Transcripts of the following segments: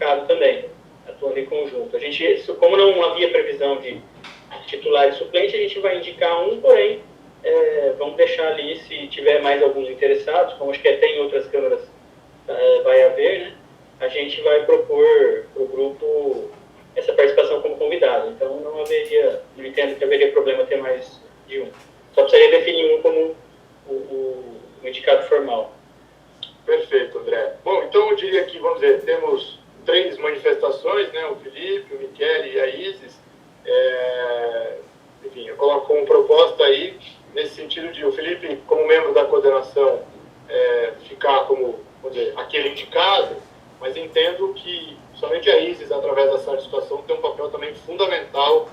indicado também, atuando em conjunto. A gente, como não havia previsão de titular e suplente, a gente vai indicar um, porém, vamos deixar ali, se tiver mais alguns interessados, como acho que até em outras câmaras vai haver, né? A gente vai propor para o grupo essa participação como convidado. Então, não entendo que haveria problema ter mais de um. Só precisaria definir um como o indicado formal. Perfeito, André. Bom, então eu diria que, vamos dizer, temos 3 manifestações, né? O Felipe, o Michele e a Isis. Enfim, eu coloco como proposta aí, nesse sentido de o Felipe, como membro da coordenação, ficar como, vamos dizer, aquele indicado, mas entendo que somente a Isis, através dessa situação, tem um papel também fundamental,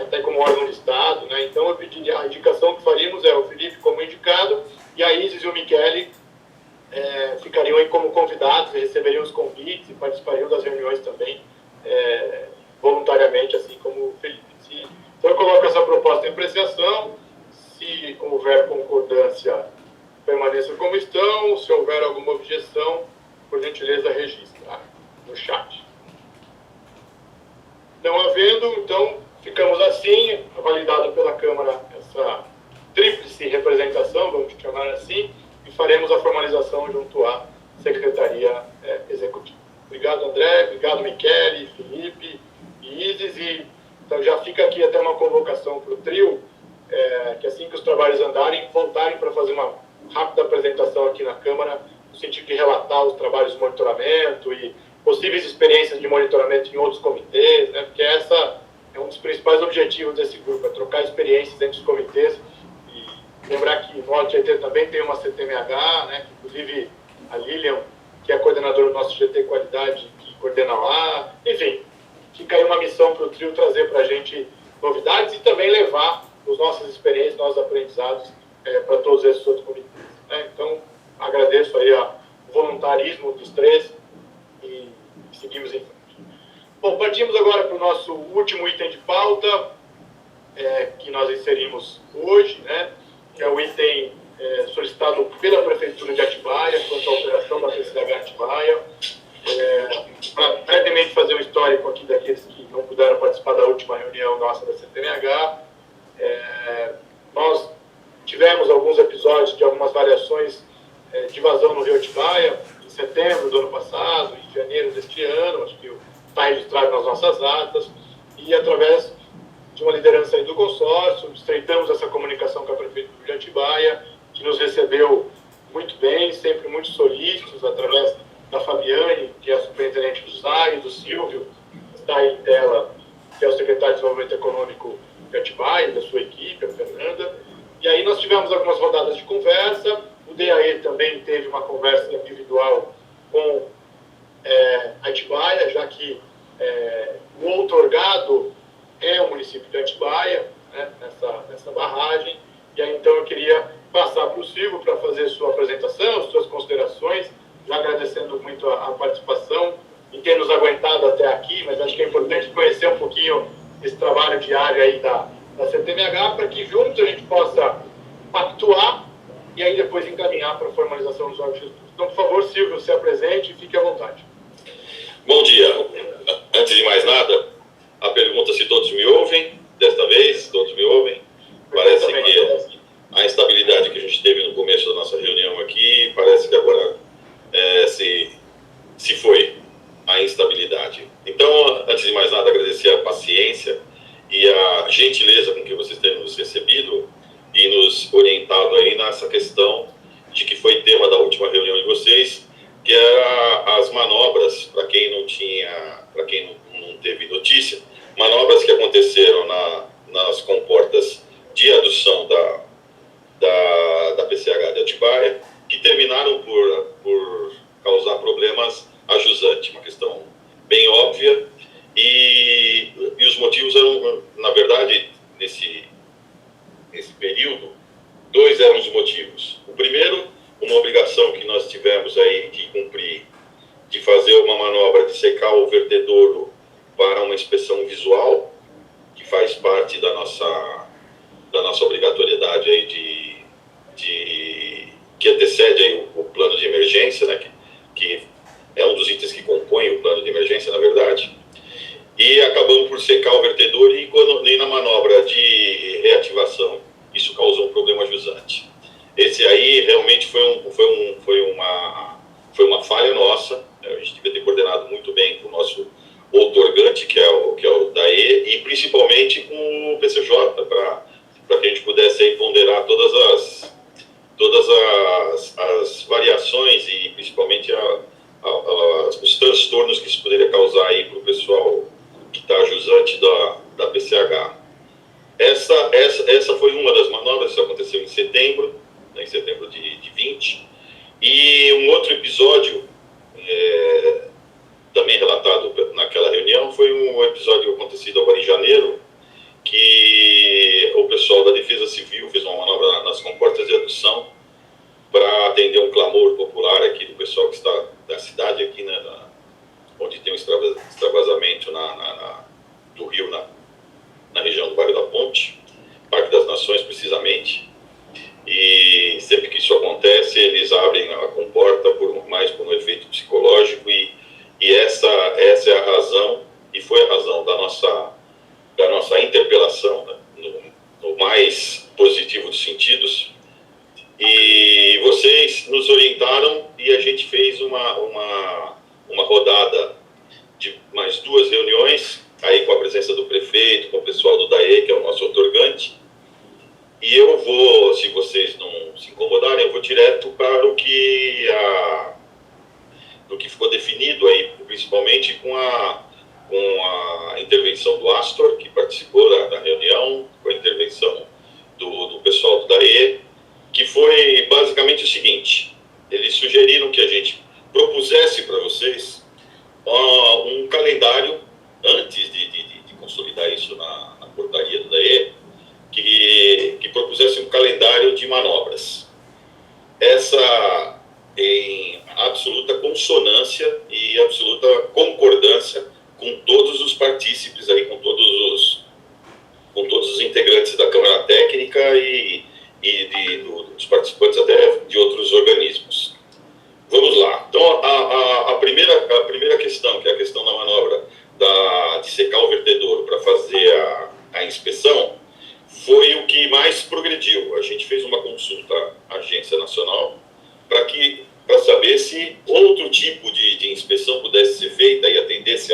até como órgão de Estado, né? Então eu pediria, a indicação que faríamos é o Felipe como indicado e a Isis e o Michele ficariam aí como convidados, receberiam os convites e participariam das reuniões também, voluntariamente, assim como o Felipe. Então eu coloco essa proposta em apreciação, se houver concordância, permaneça como estão, se houver alguma objeção, por gentileza, registra no chat. Não havendo, então, ficamos assim, validada pela Câmara essa tríplice representação, vamos chamar assim, e faremos a formalização junto à Secretaria Executiva. Obrigado, André, obrigado, Michele, Felipe e Isis, e então já fica aqui até uma convocação para o trio, que assim que os trabalhos andarem, voltarem para fazer uma rápida apresentação aqui na Câmara, no sentido de relatar os trabalhos de monitoramento e possíveis experiências de monitoramento em outros comitês, né? Porque essa é um dos principais objetivos desse grupo, é trocar experiências entre os comitês. E lembrar que no Alto GT também tem uma CTMH, né? Inclusive a Lilian, que é a coordenadora do nosso GT Qualidade, que coordena lá. Enfim, fica aí uma missão para o trio trazer para a gente novidades e também levar as nossas experiências, nossos aprendizados para todos esses outros comitês, né? Então, agradeço aí o voluntarismo dos 3 e seguimos em frente. Bom, partimos agora para o nosso último item de pauta, que nós inserimos hoje, né? Que é o item solicitado pela Prefeitura de Atibaia, quanto à operação da PCH Atibaia. Para brevemente fazer um histórico aqui daqueles que não puderam participar da última reunião nossa da CTMH, nós tivemos alguns episódios de algumas variações de vazão no Rio Atibaia, em setembro do ano passado, em janeiro deste ano, acho que está registrado nas nossas atas, e através de uma liderança aí do consórcio, estreitamos essa comunicação com a Prefeitura de Atibaia, que nos recebeu muito bem, sempre muito solícitos, através da Fabiane, que é a superintendente do SAI, do Silvio, que está aí em tela, que é o secretário de Desenvolvimento Econômico de Atibaia, da sua equipe, a Fernanda. E aí nós tivemos algumas rodadas de conversa, o DAE também teve uma conversa individual com Atibaia, já que o outorgado é o município de Atibaia, né, nessa barragem. E aí então eu queria passar para o Silvio para fazer sua apresentação, suas considerações, já agradecendo muito a participação e ter nos aguentado até aqui, mas acho que é importante conhecer um pouquinho esse trabalho diário aí da CTMH, para que juntos a gente possa pactuar e aí depois encaminhar para a formalização dos órgãos. Então, por favor, Silvio, se apresente e fique à vontade. Bom dia. Antes de mais nada, a pergunta se todos me ouvem, desta vez, todos me ouvem. Parece que a instabilidade que a gente teve no começo da nossa reunião aqui, parece que agora se foi a instabilidade. Então, antes de mais nada, agradecer a paciência e a gentileza com que vocês têm nos recebido e nos orientado aí nessa questão de que foi tema da última reunião de vocês, que era as manobras, para quem não teve notícia, manobras que aconteceram nas comportas de adução da PCH de Atibaia, que terminaram por causar problemas a jusante, uma questão bem óbvia, e os motivos eram, na verdade, nesse período, 2 eram os motivos. O primeiro, uma obrigação que nós tivemos aí que cumprir, de fazer uma manobra de secar o vertedouro para uma inspeção visual, que faz parte da nossa obrigatoriedade aí que antecede aí o plano de emergência, né, que é um dos itens que compõe o plano de emergência. causar aí para o pessoal que está jusante da PCH. Essa foi uma das manobras, isso aconteceu em setembro, né, em setembro de 20. E um outro episódio, também relatado naquela reunião, foi um episódio acontecido agora em janeiro, que o pessoal da Defesa Civil fez uma manobra nas comportas de adução para atender um clamor popular aqui do pessoal que está da cidade, aqui, né, onde tem um extravasamento do rio, na região do bairro da Ponte, Parque das Nações, precisamente. E sempre que isso acontece, eles abrem a comporta mais por um efeito psicológico, e essa é a razão, e foi a razão da nossa interpelação, né, no mais positivo dos sentidos. E vocês nos orientaram e a gente fez uma rodada de mais 2 reuniões, aí com a presença do prefeito, com o pessoal do DAE, que é o nosso outorgante. E eu vou, se vocês não se incomodarem, eu vou direto para o que ficou definido aí, principalmente com a intervenção do Astor, que participou da reunião, com a intervenção do pessoal do DAE, que foi basicamente o seguinte: eles sugeriram que a gente propusesse para vocês um calendário, antes de consolidar isso na portaria do DAE, que propusesse um calendário de manobras. Essa em absoluta consonância e absoluta concordância com todos os partícipes aí, com todos os integrantes da Câmara Técnica e dos participantes até de outros organismos. Vamos lá. Então, a primeira questão, que é a questão da manobra de secar o vertedouro para fazer a inspeção, foi o que mais progrediu. A gente fez uma consulta à Agência Nacional para saber se outro tipo de inspeção pudesse ser feita e atendesse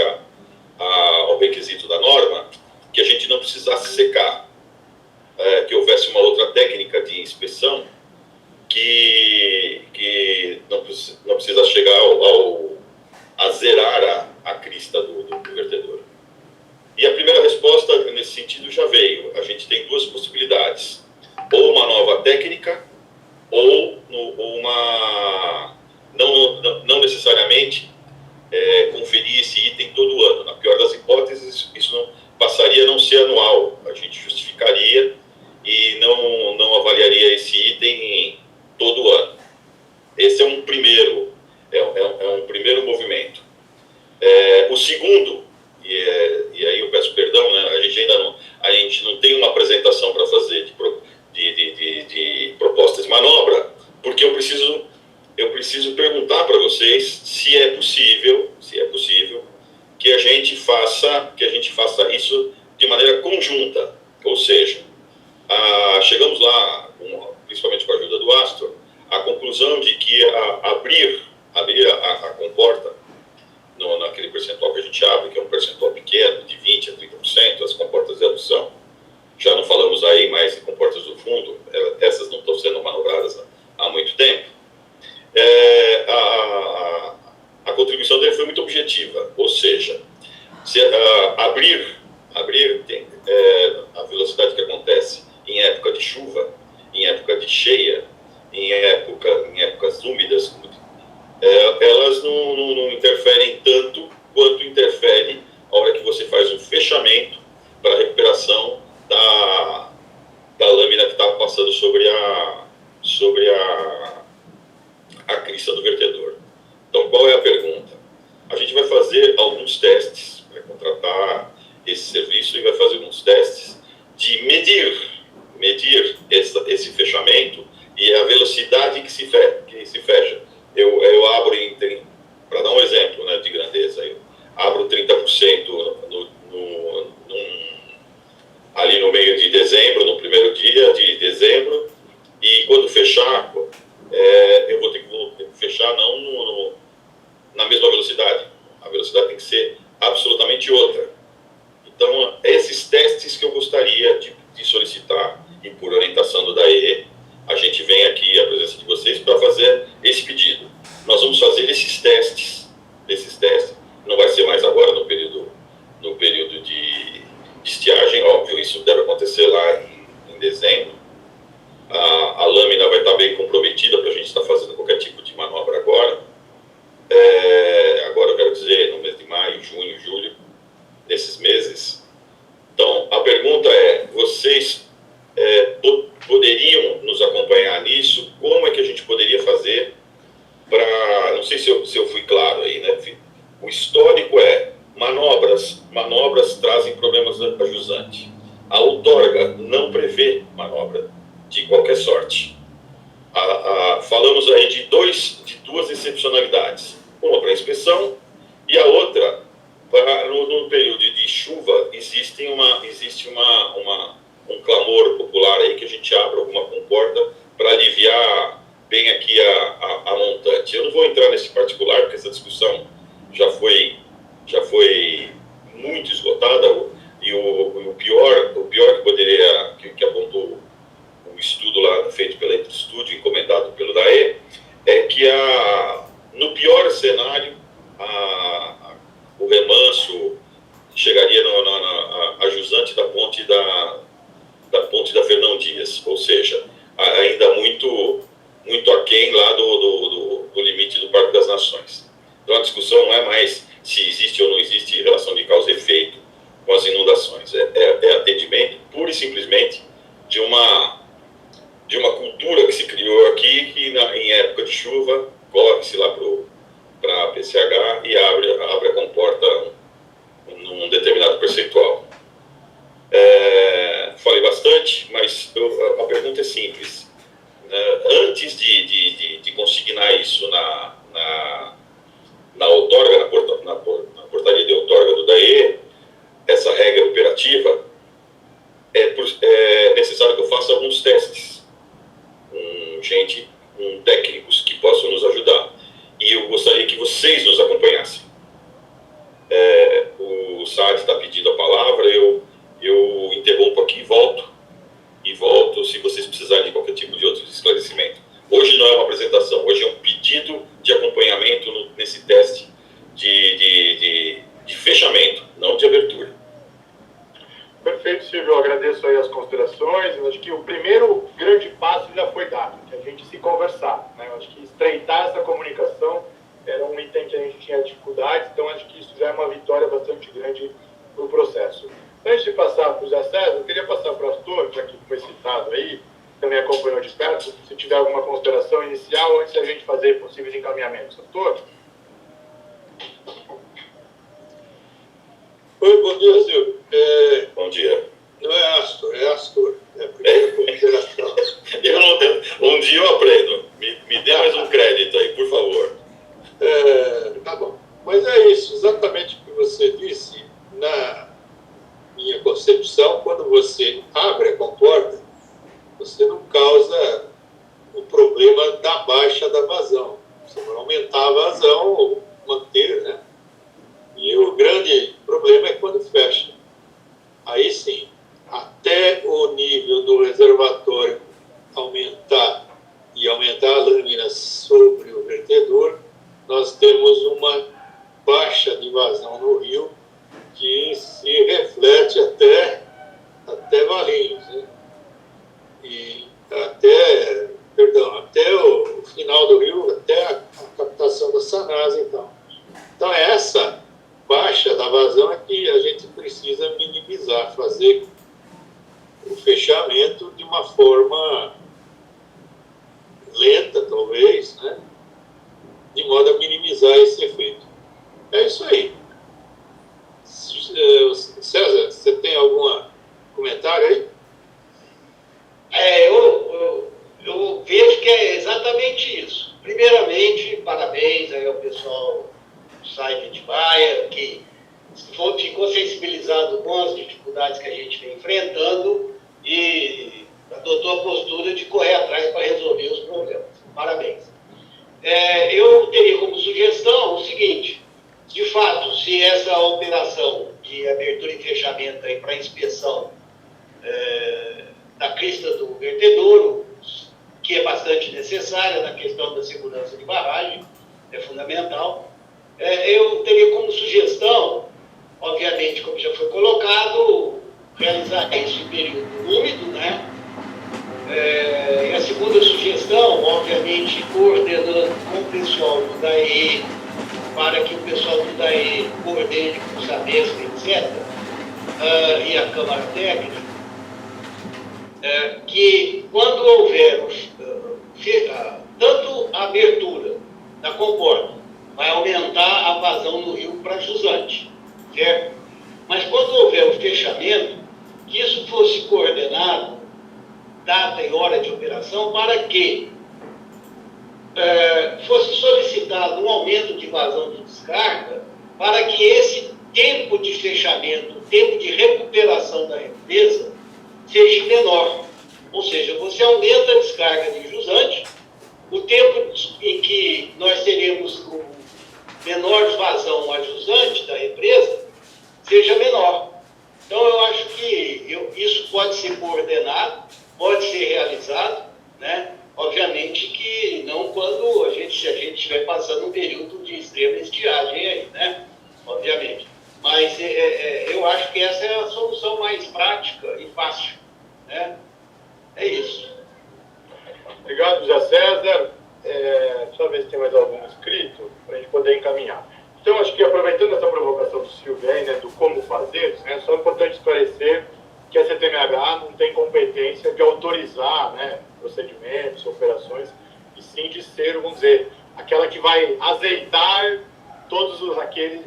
ao requisito da norma, que a gente não precisasse secar, que houvesse uma outra técnica de inspeção que não precisa chegar a zerar a crista do vertedor. E a primeira resposta nesse sentido já veio. A gente tem 2 possibilidades: ou uma nova técnica, ou uma... Não necessariamente conferir esse item todo ano. Na pior das hipóteses, isso não passaria a não ser anual. A gente justificaria e não avaliaria esse item todo ano. Esse é um primeiro movimento. O segundo, e aí eu peço perdão, né, a gente não tem uma apresentação para fazer de propostas de manobra, porque eu preciso perguntar para vocês se é possível que a gente faça isso de maneira conjunta. Ou seja, chegamos lá, principalmente com a ajuda do Astor, à conclusão de que abrir a comporta naquele percentual que a gente abre, que é um percentual pequeno, de 20% a 30%, as comportas de adução. Já não falamos aí mais de comportas do fundo, essas não estão sendo manobradas há muito tempo. A contribuição dele foi muito objetiva, ou seja, se abrir a velocidade que acontece em época de chuva, em época de cheia, em épocas úmidas, elas não interferem tanto quanto interfere a hora que você faz um fechamento para a recuperação da lâmina que está passando sobre a crista do vertedor. Então, qual é a pergunta? A gente vai fazer alguns testes, vai contratar esse serviço e vai fazer alguns testes de medir esse fechamento e a velocidade que se fecha. Eu abro, para dar um exemplo, né, de grandeza, eu abro 30% ali no meio de dezembro, no primeiro dia de dezembro, e quando fechar, eu vou ter que fechar não na mesma velocidade. A velocidade tem que ser absolutamente outra. Então, esses testes que eu gostaria de solicitar, e por orientação do DAE, a gente vem aqui à presença de vocês para fazer esse pedido. Nós vamos fazer esses testes, não vai ser mais agora no jusante. A outorga não prevê manobra de qualquer sorte. Falamos aí de duas excepcionalidades. Uma para inspeção e a outra, no período de chuva, existe um clamor popular aí que a gente abra alguma comporta para aliviar bem aqui a montante. Eu não vou entrar nesse particular, porque essa discussão já foi muito esgotada, e o pior que poderia, que apontou o estudo lá feito pela Estúdio, encomendado pelo DAE, é que no pior cenário, o remanso chegaria a jusante da ponte da Fernão Dias, ou seja, ainda muito aquém lá do limite do Parque das Nações. Então a discussão não é mais se existe ou não existe relação de causa e efeito com as inundações, é atendimento pura e simplesmente de uma cultura que se criou aqui, que em época de chuva corre-se lá para a PCH e abre a comporta num determinado percentual. Falei bastante, mas a pergunta é simples. Antes de consignar isso na outorga, na portaria de outorga do DAE, essa regra operativa, é necessário que eu faça alguns testes com técnicos que possam nos ajudar. E eu gostaria que vocês nos acompanhassem. O Saad está pedindo a palavra, eu interrompo aqui e volto se vocês precisarem de qualquer tipo de outro esclarecimento. Hoje não é uma apresentação, hoje é um pedido de acompanhamento nesse teste de fechamento, não de abertura. Perfeito, Silvio. Eu agradeço aí as considerações. Eu acho que o primeiro grande passo já foi dado, que é a gente se conversar, né? Eu acho que estreitar essa comunicação era um item que a gente tinha dificuldades, então acho que isso já é uma vitória bastante grande para o processo. Antes de passar para o Zé César, eu queria passar para o Astor, já que foi citado aí, também acompanhou de perto, se tiver alguma consideração inicial antes da gente fazer possíveis encaminhamentos. Astor? Oi, bom dia, Silvio. Bom dia. Não é Astor, é Astor. É a primeira consideração. Um dia eu aprendo. Me dê mais um crédito aí, por favor. Tá bom. Mas é isso, exatamente o que você disse. Na minha concepção, quando você abre a comporta, você não causa o problema da baixa da vazão. Você vai aumentar a vazão ou manter, né? E o grande problema é quando fecha. Aí sim, até o nível do reservatório aumentar e aumentar a lâmina sobre o vertedor, nós temos uma baixa de vazão no rio que se reflete até Valinhos, né? E até o final do rio, até a captação da Sanasa, então. Então, essa baixa da vazão é que a gente precisa minimizar, fazer o fechamento de uma forma lenta, talvez, né? De modo a minimizar esse efeito. É isso aí. César, você tem algum comentário aí? Eu vejo que é exatamente isso. Primeiramente, parabéns aí ao pessoal do site de Atibaia, que ficou sensibilizado com as dificuldades que a gente vem enfrentando e adotou a postura de correr atrás para resolver os problemas. Parabéns. Eu teria como sugestão o seguinte: de fato, se essa operação de abertura e fechamento para inspeção da crista do vertedouro, que é bastante necessária na questão da segurança de barragem, é fundamental, eu teria como sugestão, obviamente, como já foi colocado, realizar isso em período úmido, né? E a segunda sugestão, obviamente, coordenando com o pessoal do DAE, para que o pessoal do DAE coordene com o Sabesp, etc., e a Câmara Técnica, que quando houver tanto a abertura da comporta, vai aumentar a vazão no rio para jusante, certo? Mas quando houver o fechamento, data e hora de operação para que fosse solicitado um aumento de vazão de descarga para que esse tempo de fechamento, o tempo de recuperação da represa seja menor. Ou seja, você aumenta a descarga de jusante, o tempo em que nós teremos o menor vazão a jusante da represa seja menor. Então, eu acho que isso pode ser coordenado, pode ser realizado, né? Obviamente que não quando a gente estiver passando um período de extrema estiagem aí, né? Obviamente. Mas eu acho que essa é a solução mais prática e fácil, né? É isso. Obrigado, José César. Deixa eu ver se tem mais algum inscrito para a gente poder encaminhar. Então, acho que aproveitando essa provocação do Silvio aí, né, do como fazer, né, só é importante esclarecer que a CTMH não tem competência de autorizar, né, procedimentos, operações, e sim de ser, vamos dizer, aquela que vai azeitar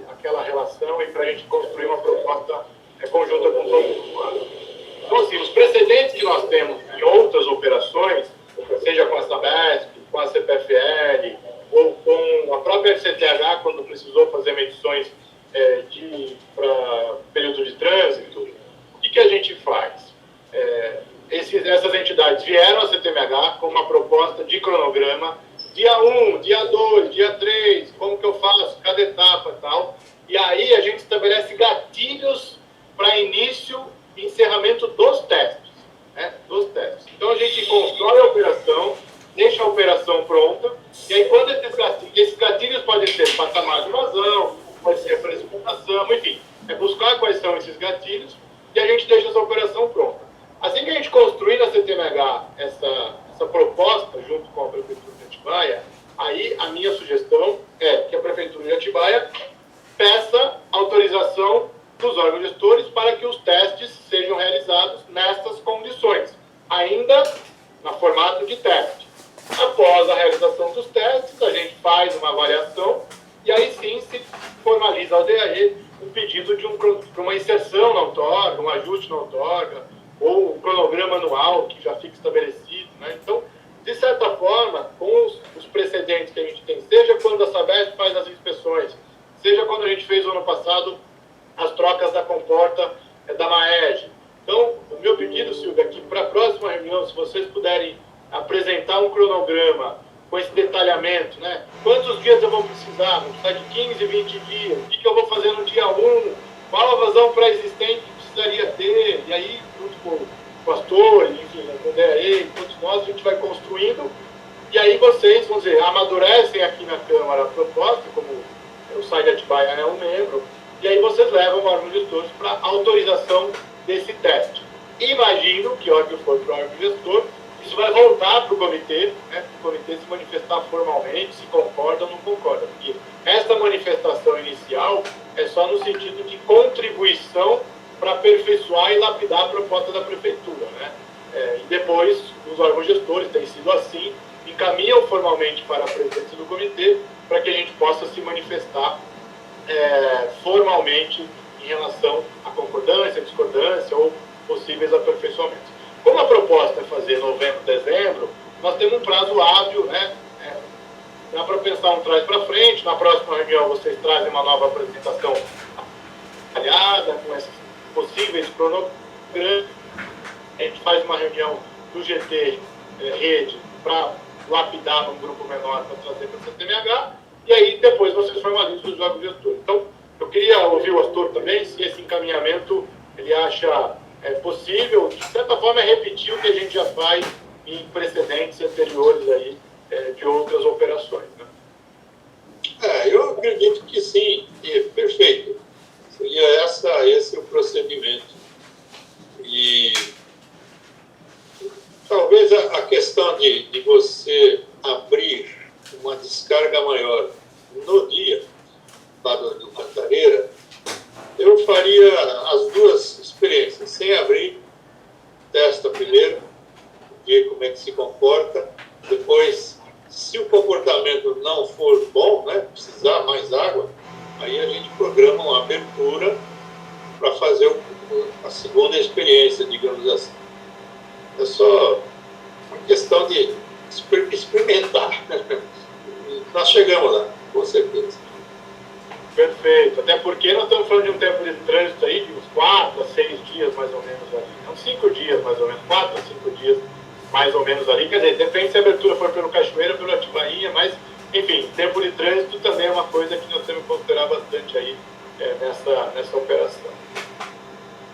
aquela relação e para a gente construir uma proposta conjunta com todos os lados. Então, assim, os precedentes que nós temos em outras operações, seja com a Sabesp, com a CPFL, ou com a própria FCTH, quando precisou fazer medições para período de trânsito, o que a gente faz? Essas entidades vieram à CTMH com uma proposta de cronograma, dia 1, dia 2, dia 3, como que eu faço, cada etapa e tal, e aí a gente estabelece gatilhos para início e encerramento dos testes, né? Dos testes. Então a gente constrói a operação, deixa a operação pronta, e aí quando esses gatilhos podem ser patamar de vazão, pode ser precipitação, enfim, buscar quais são esses gatilhos e a gente deixa essa operação pronta. Assim que a gente construir na CTMH essa proposta junto com a Prefeitura de Atibaia, aí a minha sugestão é que a Prefeitura de Atibaia peça autorização dos órgãos gestores para que os testes sejam realizados nestas condições, ainda no formato de teste. Após a realização dos testes, a gente faz uma avaliação e aí sim se formaliza ao DAE o pedido de uma inserção na outorga, um ajuste na outorga, ou um cronograma anual que já fica estabelecido, né? Então, de certa forma, com os precedentes que a gente tem, seja quando a Sabesp faz as inspeções, seja quando a gente fez no ano passado as trocas da comporta da MAEG. Então, o meu pedido, Silvia, é que para a próxima reunião, se vocês puderem apresentar um cronograma com esse detalhamento, né? Quantos dias eu vou precisar? Vou precisar de 15, 20 dias. O que eu vou fazer no dia 1? Qual a vazão pré-existente que precisaria ter? E aí, junto com o pastor, enfim, com o DAE, todos nós, a gente vai construindo. E aí vocês, vamos dizer, amadurecem aqui na Câmara a proposta, como o SAI de Atibaia é um membro, e aí vocês levam o órgão gestor para autorização desse teste. Imagino que, a hora que for para o órgão gestor, isso vai voltar para o comitê, né, para o comitê se manifestar formalmente, se concorda ou não concorda, porque essa manifestação inicial é só no sentido de contribuição para aperfeiçoar e lapidar a proposta da Prefeitura, né? E depois, os órgãos gestores, tem sido assim, encaminham formalmente para a presidência do comitê para que a gente possa se manifestar formalmente em relação à concordância, discordância ou possíveis aperfeiçoamentos. Como a proposta é fazer novembro, dezembro, nós temos um prazo hábil, né? Dá para pensar um trás para frente. Na próxima reunião vocês trazem uma nova apresentação detalhada, com esses possíveis cronogramas. A gente faz uma reunião do GT Rede para lapidar num grupo menor para trazer para a CTMH, e aí depois vocês formalizam os órgãos gestores. Então, eu queria ouvir o Astor também, se esse encaminhamento ele acha possível, de certa forma, repetir o que a gente já faz em precedentes anteriores aí, de outras operações, né? Eu acredito que sim, perfeito. Seria esse o procedimento. E talvez a questão de você abrir uma descarga maior no dia lá do Cantareira, eu faria as duas experiências, sem abrir, testa primeiro, ver como é que se comporta, depois, se o comportamento não for bom, né, precisar mais água, aí a gente programa uma abertura para fazer a segunda experiência, digamos assim. É só questão de experimentar. Nós chegamos lá, com certeza. Perfeito. Até porque nós estamos falando de um tempo de trânsito aí de uns 4 a 6 dias, mais ou menos, ali. Não, 5 dias, mais ou menos. 4 a 5 dias, mais ou menos, ali. Quer dizer, depende se a abertura for pelo Cachoeira, pelo Atibainha, mas, enfim, tempo de trânsito também é uma coisa que nós temos que considerar bastante aí nessa operação.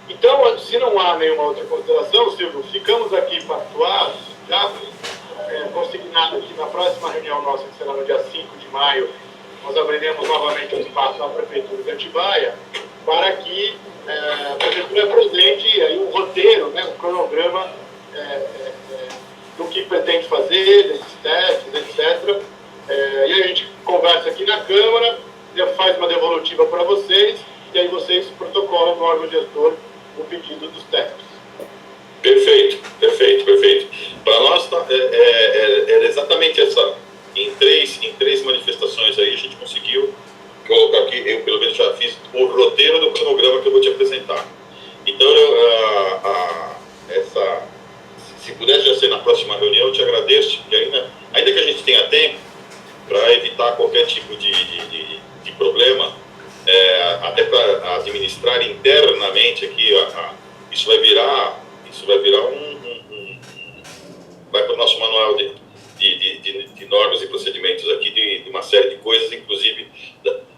Então, se não há nenhuma outra consideração, Silvio, ficamos aqui pactuados, já consignado aqui na próxima reunião nossa, que será no dia 5 de maio, nós abriremos novamente o espaço na Prefeitura de Atibaia para que a Prefeitura apresente aí um roteiro, né, um cronograma do que pretende fazer, desses testes, etc. E aí a gente conversa aqui na Câmara, faz uma devolutiva para vocês, e aí vocês protocolam no órgão gestor o pedido dos testes. Perfeito. Para nós era exatamente essa. Em três manifestações aí a gente conseguiu colocar aqui, eu pelo menos já fiz o roteiro do cronograma que eu vou te apresentar. Então, se puder já ser na próxima reunião, eu te agradeço, porque ainda que a gente tenha tempo para evitar qualquer tipo de problema, até para administrar internamente aqui, isso vai virar vai para o nosso manual de normas e procedimentos aqui, de uma série de coisas, inclusive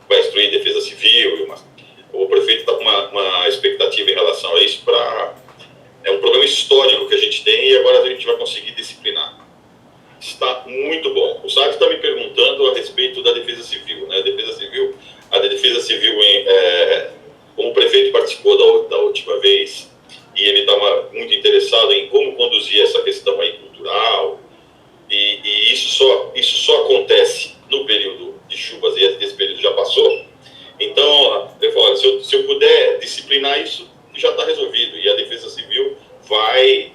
vai instruir defesa civil. O prefeito está com uma expectativa em relação a isso. É um problema histórico que a gente tem e agora a gente vai conseguir disciplinar. Está muito bom. O Sábio está me perguntando a respeito da defesa civil, né? A defesa civil, como o prefeito participou da última vez, e ele estava muito interessado em como conduzir essa questão aí cultural, e isso só acontece no período de chuvas, e esse período já passou. Então, eu falo, se eu puder disciplinar isso, já está resolvido, e a defesa civil vai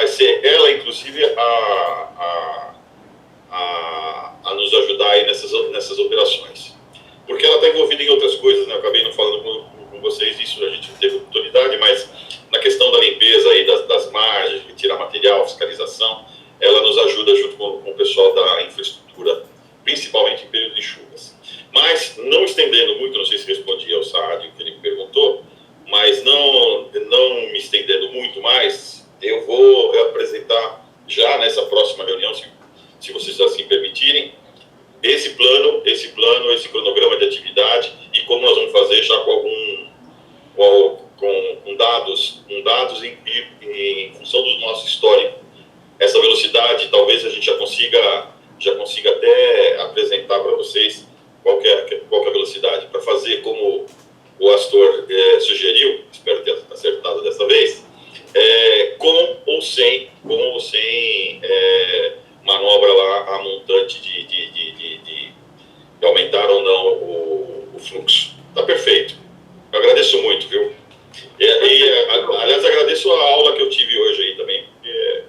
ser ela, inclusive, a nos ajudar aí nessas operações. Porque ela está envolvida em outras coisas, né? Eu acabei não falando com vocês isso, a gente não teve oportunidade, mas na questão da limpeza aí das margens, retirar material, fiscalização, ela nos ajuda junto com o pessoal da infraestrutura, principalmente em período de chuvas. Mas, não estendendo muito, não sei se respondi ao Saadio que ele me perguntou, mas não me estendendo muito mais, eu vou apresentar já nessa próxima reunião, se vocês assim permitirem, esse plano, esse cronograma de atividade e como nós vamos fazer já com dados em função do nosso histórico. Essa velocidade, talvez a gente já consiga até apresentar para vocês qual que é a velocidade, para fazer como o Astor sugeriu, espero ter acertado dessa vez, com ou sem manobra lá a montante de aumentar ou não o fluxo. Tá perfeito. Eu agradeço muito, viu? Aliás, agradeço a aula que eu tive hoje aí também, porque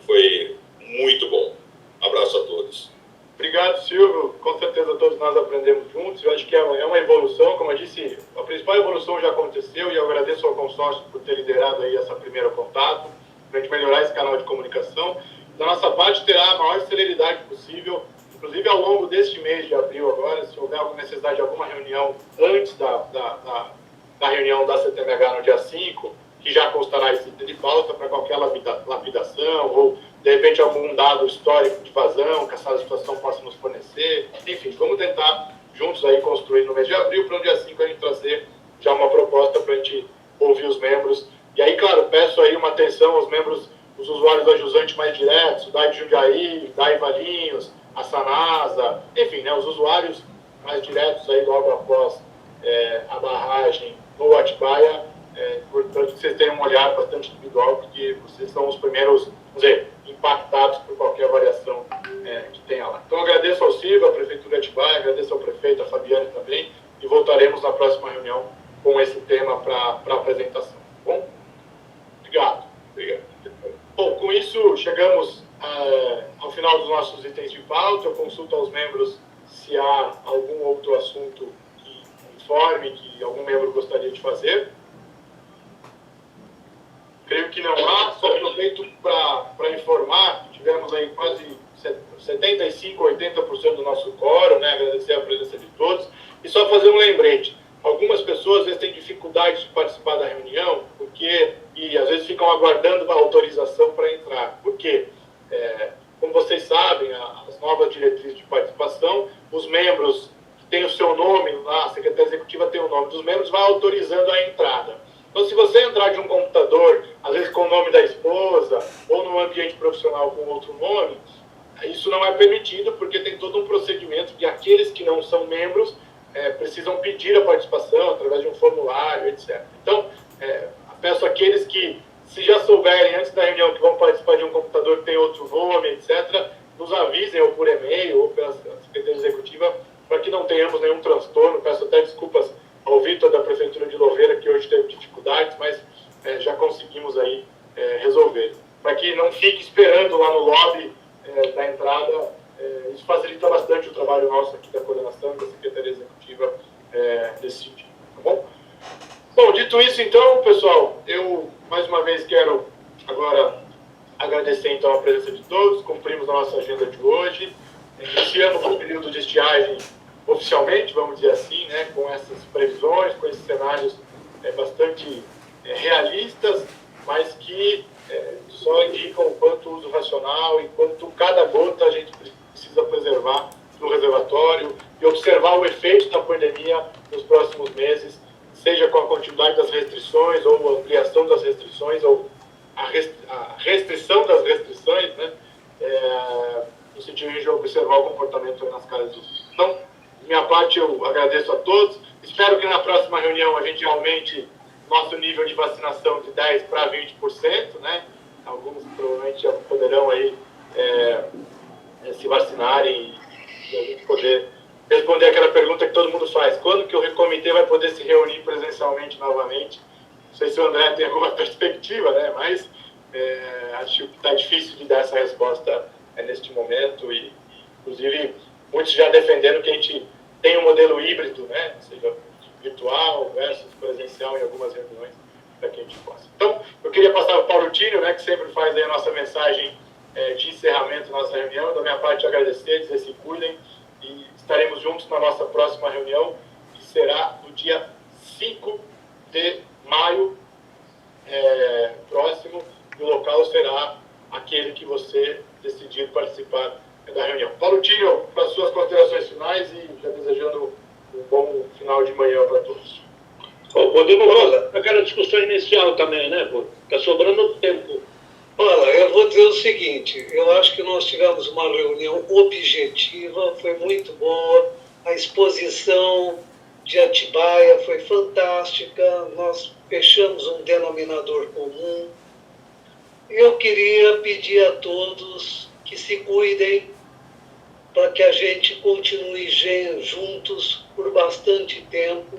foi muito bom. Abraço a todos. Obrigado, Silvio. Com certeza todos nós aprendemos juntos. Eu acho que é uma evolução, como eu disse, a principal evolução já aconteceu e eu agradeço ao consórcio por ter liderado aí essa primeira contato, para a gente melhorar esse canal de comunicação. Da nossa parte, terá a maior celeridade possível, inclusive ao longo deste mês de abril agora, se houver alguma necessidade de alguma reunião antes da reunião da CTMH no dia 5, que já constará esse item de pauta para qualquer lapidação ou, de repente, algum dado histórico de vazão que essa situação possa nos fornecer. Enfim, vamos tentar juntos aí construir no mês de abril, para no dia 5 a gente trazer já uma proposta para a gente ouvir os membros. E aí, claro, peço aí uma atenção aos membros, os usuários da Jusante mais diretos, o DAI de Jundiaí, DAI Valinhos, a Sanasa, enfim, né, os usuários mais diretos aí logo após a barragem no Atibaia, portanto, vocês tenham um olhar bastante individual, porque vocês são os primeiros, vamos dizer, impactados por qualquer variação que tenha lá. Então, agradeço ao Silvio, à Prefeitura de Atibaia, agradeço ao prefeito, a Fabiane também, e voltaremos na próxima reunião com esse tema para apresentação. Tá bom? Obrigado. Bom, com isso, chegamos ao final dos nossos itens de pauta. Eu consulto aos membros se há algum outro assunto que algum membro gostaria de fazer. creio que não há. Só aproveito para informar que tivemos aí quase 75%, 80% do nosso quórum, né? Agradecer a presença de todos. E só fazer um lembrete. Algumas pessoas às vezes têm dificuldade de participar da reunião e às vezes ficam aguardando a autorização para entrar. Por quê? Como vocês sabem, as novas diretrizes de participação, os membros que têm o seu nome lá, a Secretaria Executiva tem o nome dos membros, vai autorizando a entrada. Então, se você entrar de um computador, às vezes com o nome da esposa, ou num ambiente profissional com outro nome, isso não é permitido, porque tem todo um procedimento que aqueles que não são membros precisam pedir a participação através de um formulário, etc. Então, peço àqueles que, se já souberem antes da reunião que vão participar de um computador que tem outro nome, etc., nos avisem ou por e-mail ou pela Secretaria Executiva, para que não tenhamos nenhum transtorno. Peço até desculpas ao Vitor da Prefeitura de Louveira, que hoje teve dificuldades, mas já conseguimos aí resolver. Para que não fique esperando lá no lobby da entrada, isso facilita bastante o trabalho nosso aqui da coordenação e da Secretaria Executiva nesse sentido, tá bom? Bom, dito isso, então, pessoal, eu mais uma vez quero agora agradecer então a presença de todos. Cumprimos a nossa agenda de hoje, iniciamos o período de estiagem oficialmente, vamos dizer assim, né, com essas previsões, com esses cenários bastante realistas, mas que só indicam o quanto o uso racional e quanto cada gota a gente precisa preservar no reservatório e observar o efeito da pandemia nos próximos meses, seja com a continuidade das restrições ou a ampliação das restrições ou a restrição das restrições, né, no sentido de observar o comportamento nas casas dos filhos. Então, de minha parte, eu agradeço a todos. Espero que na próxima reunião a gente aumente nosso nível de vacinação de 10% para 20%, né? Alguns provavelmente já poderão aí se vacinarem e a gente poder responder aquela pergunta que todo mundo faz: quando que o comitê vai poder se reunir presencialmente novamente? Não sei se o André tem alguma perspectiva, né? Mas acho que está difícil de dar essa resposta neste momento e, inclusive, muitos já defendendo que a gente tem um modelo híbrido, né? Ou seja, virtual versus presencial em algumas reuniões, para que a gente possa. Então, eu queria passar para o Paulo Tírio, né, que sempre faz aí a nossa mensagem de encerramento da nossa reunião. Da minha parte, agradecer, dizer se cuidem e estaremos juntos na nossa próxima reunião, que será no dia 5 de maio próximo, e o local será aquele que você decidir participar da reunião. Paulo Tírio, para as suas considerações finais e já desejando um bom final de manhã para todos. Podemos voltar para aquela discussão inicial também, né? Está sobrando tempo. Olha, eu vou dizer o seguinte: eu acho que nós tivemos uma reunião objetiva, foi muito boa, a exposição de Atibaia foi fantástica, nós fechamos um denominador comum. Eu queria pedir a todos que se cuidem, para que a gente continue juntos por bastante tempo,